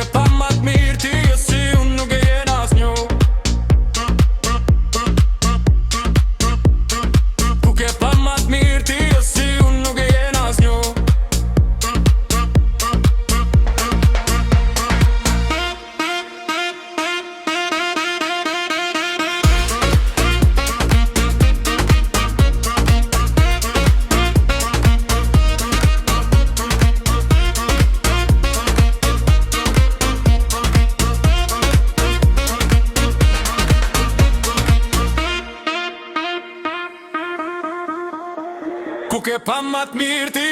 ke pa ma t'mirë ti e si unë nuk e jen asnjë. Ku ke pa ma t'mirë ti e si unë nuk e jen asnjë. Ku ke pa ma t'mirë ti,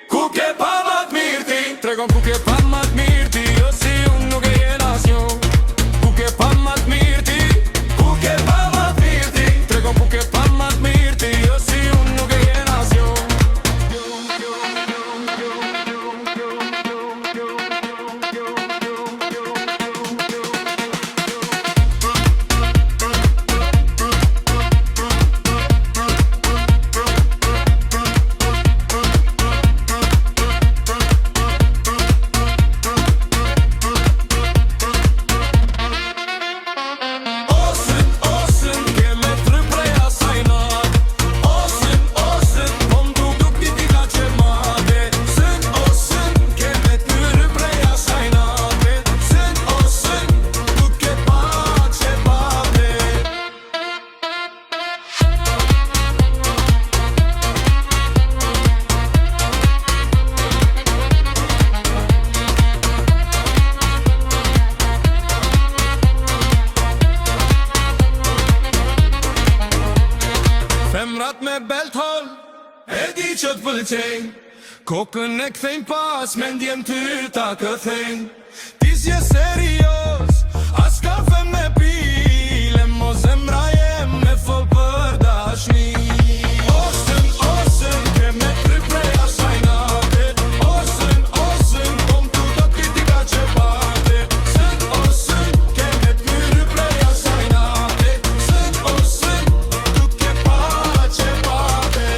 ku ke pa ma t'mirë ti, tregon ku ke pa ma t'mirë ti, jo si unë nuk e jen asnjë. Ku ke pa ma t'mirë ti, ku ke pa ma t'mirë ti, tregon ku ke pa ma t'mirë ti, jo si unë nuk e jen asnjë. Femrat me belt hol, e di që t'pëlqejnë, kokën e kthejnë pas, me ndjem ty ta këthejnë. Ti s'je serios, as kafe me pile, mo zemra jem me fol për dashni. Osën, ke me try prej asaj nate, osën, kom tu do kritika që pate. Osën, ke me t'myry prej asaj nate, osën, tu ke pa që pate.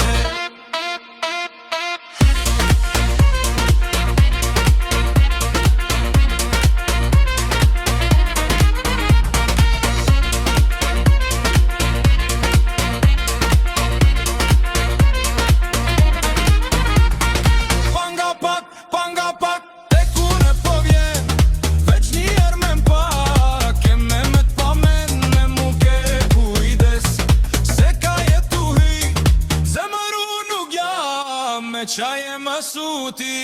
Panga pak, te kune po vjen, veç njerë me m'para, keme me t'pamen, me mu ke kujdes, se ka jetu hy, zemëru nuk jam, me qaje më suti.